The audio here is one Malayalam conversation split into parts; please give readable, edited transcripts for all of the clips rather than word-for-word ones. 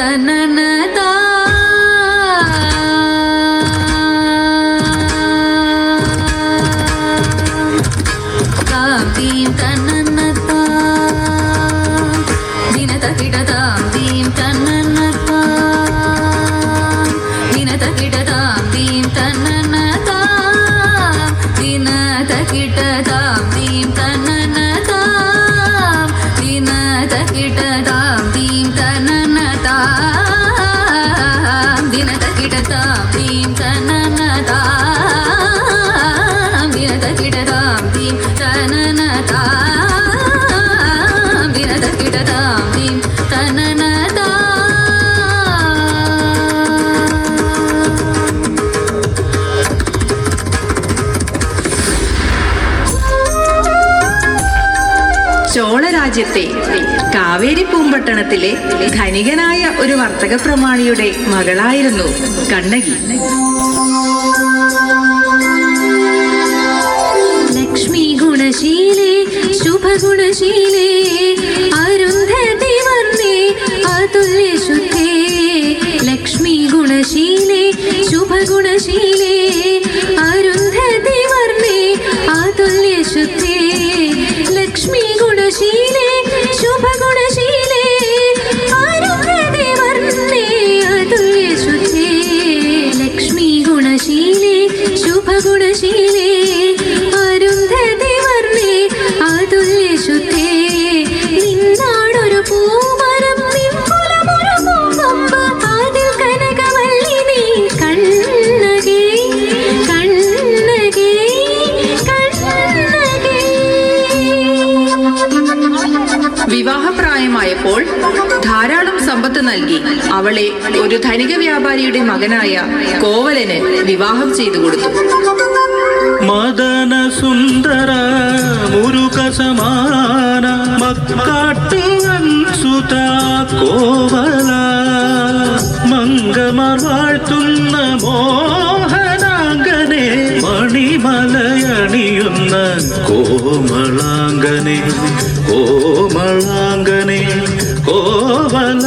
തനനതാ താം തീം തനനതാ ദിനതകിടതാം തീം തനനതാ ദിനതകിടതാം തീം തനനതാ ദിനതകിടതാം തീം തനനതാ ദിനതകിടതാം തീം തനനതാ ദിനതകിടതാം തീം തനനതാ ദിനതകിടതാം തീം തനനതാ ദിനതകിടതാം തീം തനനതാ. ചോളരാജ്യത്തെ കാവേരി പൂമ്പട്ടണത്തിലെ ധനികനായ ഒരു വർത്തക പ്രമാണിയുടെ മകളായിരുന്നു കണ്ണകി. ലക്ഷ്മി ഗുണശീലേ ശുഭഗുണശീലേ അരുന്ധതി വർണ്ണേ അതുല്യ ശുദ്ധേ ലക്ഷ്മി ഗുണശീലേ ശുഭഗുണശീലേ അരുന്ധതി വർണ്ണേ അതുല്യ ശുദ്ധേ ലക്ഷ്മി ഗുണശീലേ ശുഭഗുണശീലേ അരുന്ധതി വർണ്ണേ അതുല്യ ശുദ്ധേ ലക്ഷ്മി ഗുണശീലേ ശുഭഗുണശീലേ അരുന്ധതി വർണ്ണേ അതുല്യ ശുദ്ധേ നിന്നാടൊരു പൂമരം നിൻകുലമൊരു പൂങ്കൊമ്പ് അതിൽ കനകവല്ലി നീ കണ്ണകേ കണ്ണകേ കണ്ണകേ. വിവാഹപ്രായമായപ്പോൾ ധാരാളം സമ്പത്ത് നൽകി അവളെ ഒരു ധനിക വ്യാപാരിയുടെ മകനായ കോവലന് വിവാഹം ചെയ്തു കൊടുത്തു. മദന സുന്ദര മുരുക സമാന മക്കാട്ടുവൻ സുത കോവല മംഗമർ വാഴ്ത്തുന്ന മോഹനാംഗനെ മണിമലയണിയുന്ന കോമളാംഗനെ കോമളാംഗനെ കോവല.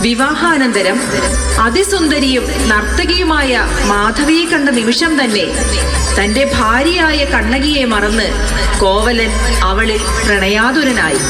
വിവാഹാനന്തരം അതിസുന്ദരിയും നർത്തകിയുമായ മാധവിയെ കണ്ട നിമിഷം തന്നെ തന്റെ ഭാര്യയായ കണ്ണകിയെ മറന്ന് കോവലൻ അവളിൽ പ്രണയാതുരനായി.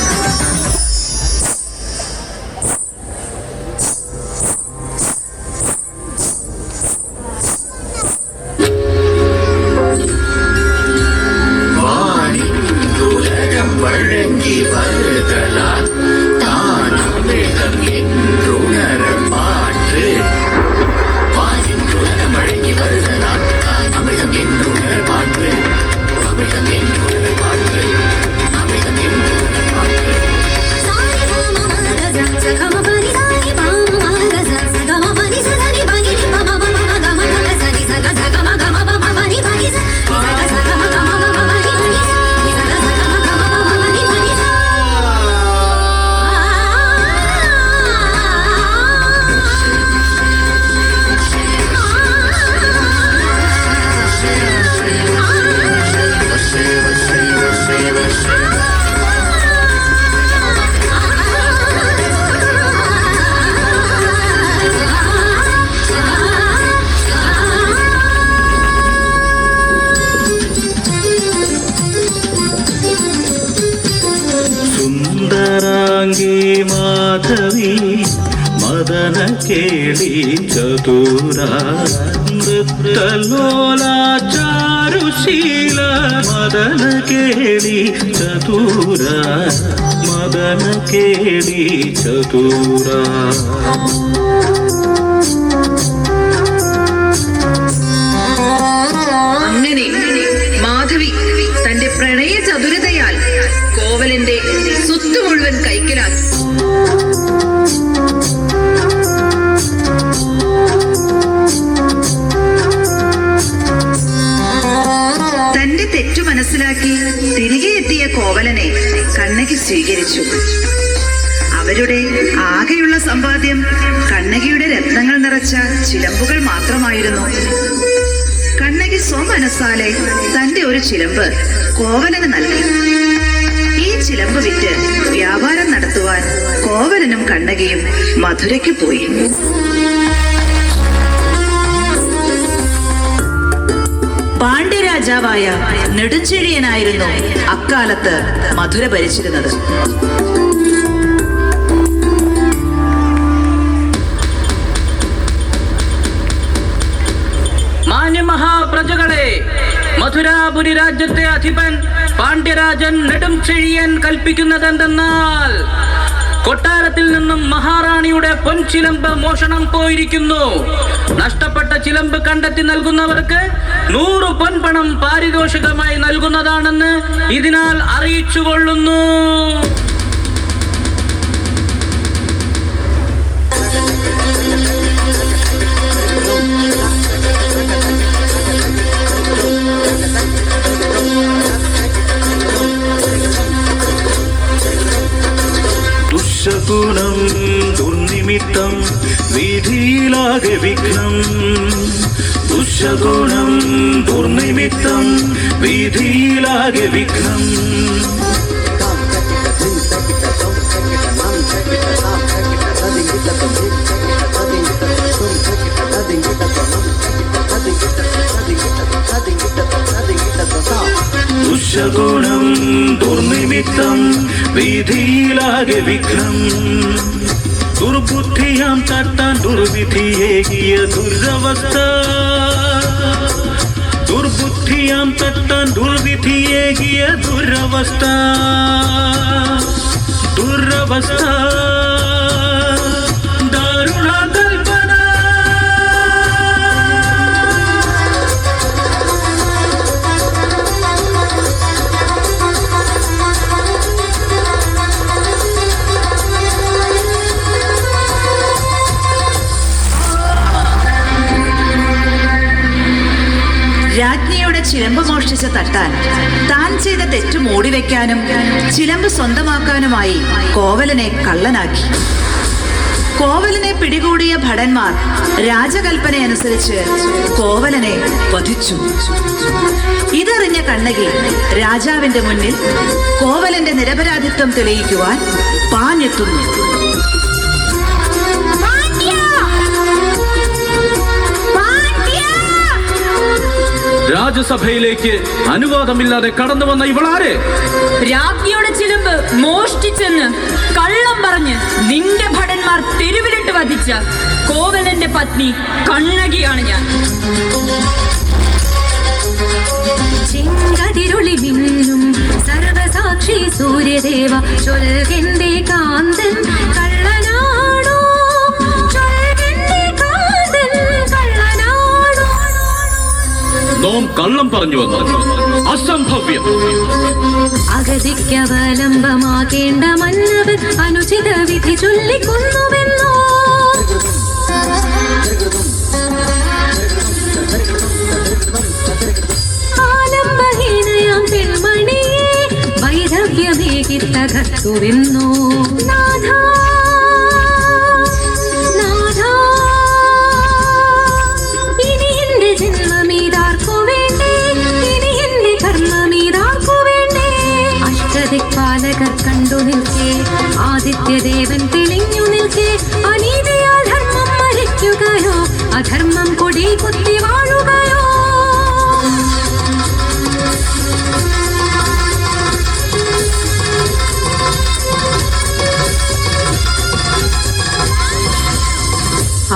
മാധവി മദന കേളി ചതുര നൃത്തലോല ചാരുശീല മദന കേളി ചതുര മദന കേളി ചതുര. അങ്ങനെ മാധവി തന്റെ പ്രണയ ചതുരതയാൽ കോവലന്റെ സ്വത്ത് മുഴുവൻ കൈക്കലാക്കി. കണ്ണകി സ്വീകരിച്ചു. അവരുടെ ആകെയുള്ള സമ്പാദ്യം കണ്ണകിയുടെ രത്നങ്ങൾ നിറച്ച ചിലമ്പുകൾ മാത്രമായിരുന്നു. കണ്ണകി സ്വമനസാലെ തന്റെ ഒരു ചിലമ്പ് കോവലന് നൽകി. ഈ ചിലമ്പ് വിറ്റ് വ്യാപാരം നടത്തുവാൻ കോവലനും കണ്ണകിയും മധുരയ്ക്ക് പോയി. പാണ്ഡ്യരാജാവായ നെടുഞ്ചെഴിയനായിരുന്നു അക്കാലത്ത് മധുര ഭരിച്ചിരുന്നത്. മാന്യമഹാപ്രജകളെ, മധുരാപുരി രാജ്യത്തെ അധിപൻ പാണ്ഡ്യരാജൻ നെടുംചെഴിയൻ കൽപ്പിക്കുന്നതെന്തെന്നാൽ കൊട്ടാരത്തിൽ നിന്നും മഹാറാണിയുടെ പൊൻചിലമ്പ് മോഷണം പോയിരിക്കുന്നു. നഷ്ടപ്പെട്ട ചിലമ്പ് കണ്ടെത്തി നൽകുന്നവർക്ക് 100 പൊൻപണം പാരിതോഷികമായി നൽകുന്നതാണെന്ന് ഇതിനാൽ അറിയിച്ചുകൊള്ളുന്നു. ദുശകുനം ദുർനിമിത്തം വിധിയിലാകെ വിഘ്നം. ദുശകുണം ദുർനിമിത്തം വിധിയിലാകെ വിഘ്നം. ദുശകുണം ദുർനിമിത്തം വിധിയിലാകെ വിഘ്നം. ദുർബുദ്ധിയാം തട്ടാൻ ദുർവിധിയേകിയ ദുരവസ്ഥ. ദുർബുദ്ധിയാം തട്ടാൻ ദുർവിധിയേകിയ ദുരവസ്ഥ. ദുരവസ്ഥ ദാരുണ കൽപ്പന. രാജ്ഞിയുടെ ചിലമ്പ് മോഷ്ടിച്ച തട്ടാൻ താൻ ചെയ്ത തെറ്റ് മൂടിവെക്കാനും ചിലമ്പ് സ്വന്തമാക്കാനുമായി കോവലനെ കള്ളനാക്കി. കോവലനെ പിടികൂടിയ ഭടന്മാർ രാജകൽപ്പനയനുസരിച്ച് കോവലനെ വധിച്ചു. ഇതറിഞ്ഞ കണ്ണകി രാജാവിന്റെ മുന്നിൽ കോവലന്റെ നിരപരാധിത്വം തെളിയിക്കുവാൻ പാഞ്ഞെത്തുന്നു. രാജസഭയിലേക്ക് അനുവാദമില്ലാതെ കടന്നു വന്ന ഇവളാരെ? രാജ്ഞിയുടെ ചിലമ്പ് മോഷ്ടിച്ചെന്ന് കള്ളം പറഞ്ഞ് നിന്റെ ഭടന്മാർ തെരുവിലിട്ട് വധിച്ച കോവലന്റെ പത്നി കണ്ണകിയാണ് ഞാൻ. ചെങ്കതിരുളി മിന്നും സർവസാക്ഷി സൂര്യദേവ ചൊൽകെന്റെ കാന്തൻ കള്ളനാടോ, ചൊൽകെന്റെ കാന്തൻ കള്ളനാടോ. നോം കള്ളം പറഞ്ഞു വന്നു. അസംഭവ്യം. അഗതിക്കവലംബമാകേണ്ട മന്നവൻ അനുചിത വിധി ചൊല്ലിക്കൊന്നുവെന്നോ. ആലംബഹീനയാം പെൺമണിയെ വൈരവ്യമേകി തകർത്തുവെന്നോ. നാഥ നാഥ, ഇനി എന്റെ ജന്മമീതാർക്കു വേണ്ടേ, ഇനി എന്റെ കർമ്മമീതാർക്കു വേണ്ടേ. അഷ്ടദിക്പാലകർ കണ്ടു നിൽക്കേ, ആദിത്യദേവൻ തെളിഞ്ഞു നിൽക്കേ. അനീതിയാൽ ധർമ്മം മരിക്കുകയോ, അധർമ്മം കൊടി കുത്തി വാഴുകയോ.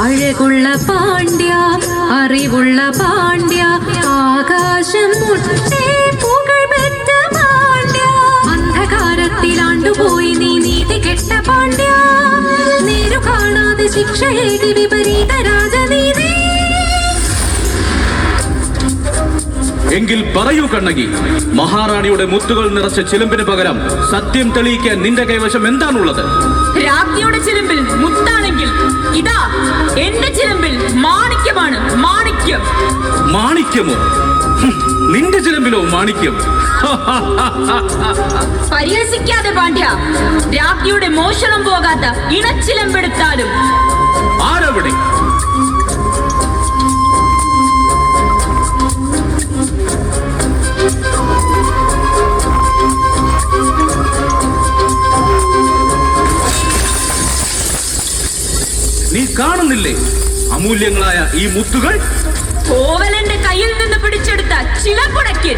അഴകുള്ള പാണ്ഡ്യ, അറിവുള്ള പാണ്ഡ്യ, ആകാശം മുട്ടേ പുകഴ്പെറ്റ പാണ്ഡ്യ. അന്ധകാരത്തിലാണ്ടുപോയി നീ നീതി കെട്ട പാണ്ഡ്യ. നേരു കാണാതെ ശിക്ഷയേകി വിപരീത രാജനീതി. എങ്കിൽ പറയൂ കണ്ണകി, മഹാറാണിയുടെ മുത്തുകൾ നിറച്ച ചിലമ്പിന് പകരം സത്യം തെളിയിക്കാൻ നിന്റെ കൈവശം എന്താണുള്ളത്? രാജ്ഞിയുടെ ചിലമ്പിൽ മുത്താണെങ്കിൽ ഇതാ എന്റെ ചിലമ്പിൽ മാണിക്യമാണ്. മാണിക്യം. മാണിക്യമോ? നിന്റെ ചിലമ്പിലോ മാണിക്യം? പരിഹസിക്കാതെ പാണ്ഡ്യ. രാജ്ഞിയുടെ മോഷണം പോകാത്ത ഇണച്ചിലമ്പെടുത്താലും. ആരവിടെ? നീ കാണുന്നില്ലേ അമൂല്യങ്ങളായ ഈ മുത്തുകൾ? കോവലന്റെ കയ്യിൽ നിന്ന് പിടിച്ചെടുത്ത ചിലമ്പുടയ്ക്കൽ.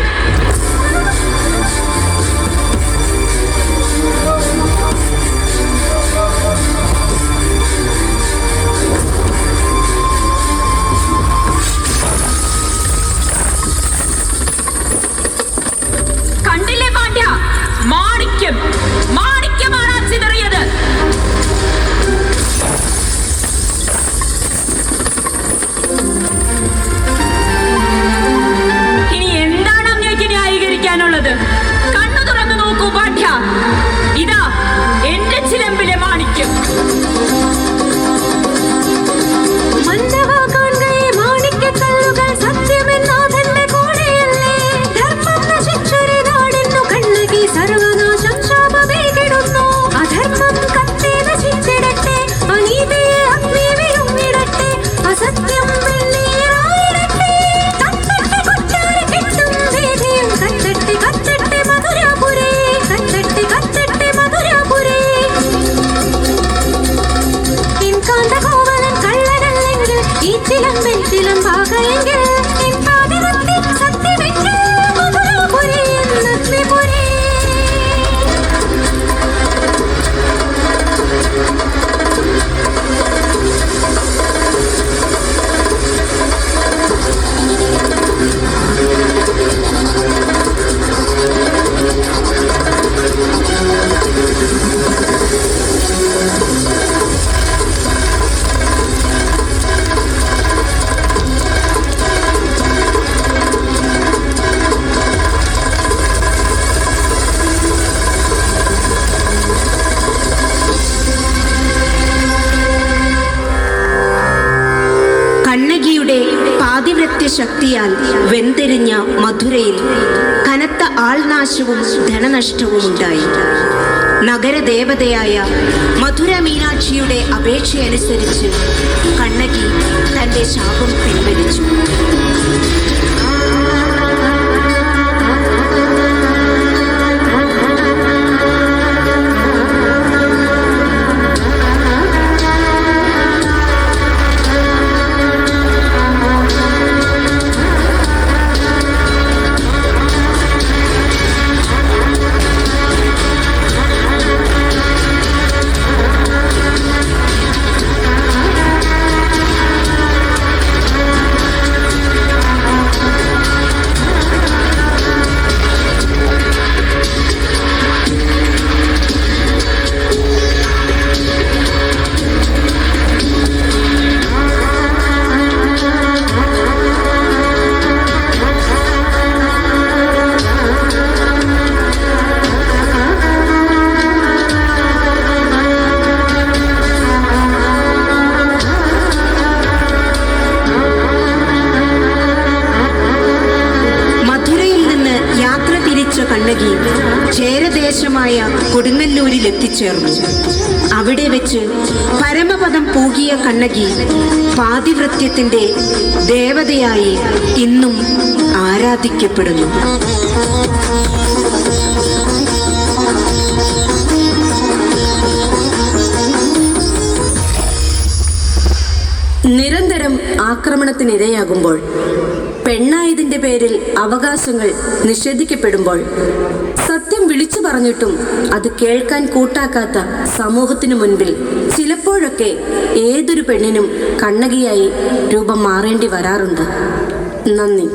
കണ്ടില്ലേ പാണ്ഡ്യ? മാണിക്യം, മാണിക്യമാണ് ചിതറിയത്. ഇനി എന്താണ് അങ്ങേക്ക് ന്യായീകരിക്കാനുള്ളത്? കണ്ണു തുറന്നു നോക്കൂ പാണ്ഡ്യ. ഇതാ എന്റെ ചിലമ്പിലെ മാണിക്യം. മന്നവാകാൺകേ മാണിക്യക്കല്ലുകൾ സത്യമെന്നാഥന്റെ കൂടെയല്ലേ. ധർമ്മം നശിച്ചൊരു നാടെന്നു കണ്ണകി സർവനാശം ശാപമേകിടുന്നു. അധർമ്മം കത്തി നശിച്ചിടട്ടെ, അനീതിയെ അഗ്നി വിഴുങ്ങിടട്ടെ, അസത്യം വെള്ളീറായിടട്ടെ. കത്തട്ടെ കൊട്ടാരം കെട്ടും വേദിയും കത്തട്ടെ കത്തട്ടെ മധുരാപുരേ, കത്തട്ടെ കത്തട്ടെ മധുരാപുരേ. എൻകാന്ത കോവലൻ കള്ളനല്ലെങ്കിൽ ഈ ചിലമ്പൻ ചിലമ്പാകയെങ്കിൽ എൻ പാതിവൃത്യം സത്യമെങ്കിൽ മധുരാപുരേ എന്നഗ്നിപുരേ. കണ്ണകിയുടെ പാതിവ്രത്യ ശക്തിയാൽ വെന്തെരിഞ്ഞ മധുരയിൽ കനത്ത ആൾനാശവും ധനനഷ്ടവും ഉണ്ടായി. നഗരദേവതയായ മധുര മീനാക്ഷിയുടെ അപേക്ഷയനുസരിച്ച് കണ്ണകി തന്റെ ശാപം പിൻവലിച്ചു. കണ്ണകി ചേരദേശമായ കൊടുങ്ങല്ലൂരിൽ എത്തിച്ചേർന്നു. അവിടെ വെച്ച് പരമപദം പൂകിയ കണ്ണകി പാതിവ്രത്യത്തിന്റെ ദേവതയായി ഇന്നും ആരാധിക്കപ്പെടുന്നു. നിരന്തരം ആക്രമണത്തിനിരയാകുമ്പോൾ, പെണ്ണായതിന്റെ പേരിൽ അവകാശങ്ങൾ നിഷേധിക്കപ്പെടുമ്പോൾ, സത്യം വിളിച്ചു പറഞ്ഞിട്ടും അത് കേൾക്കാൻ കൂട്ടാക്കാത്ത സമൂഹത്തിനു മുൻപിൽ ചിലപ്പോഴൊക്കെ ഏതൊരു പെണ്ണിനും കണ്ണകിയായി രൂപം മാറേണ്ടി വരാറുണ്ട്. നന്ദി.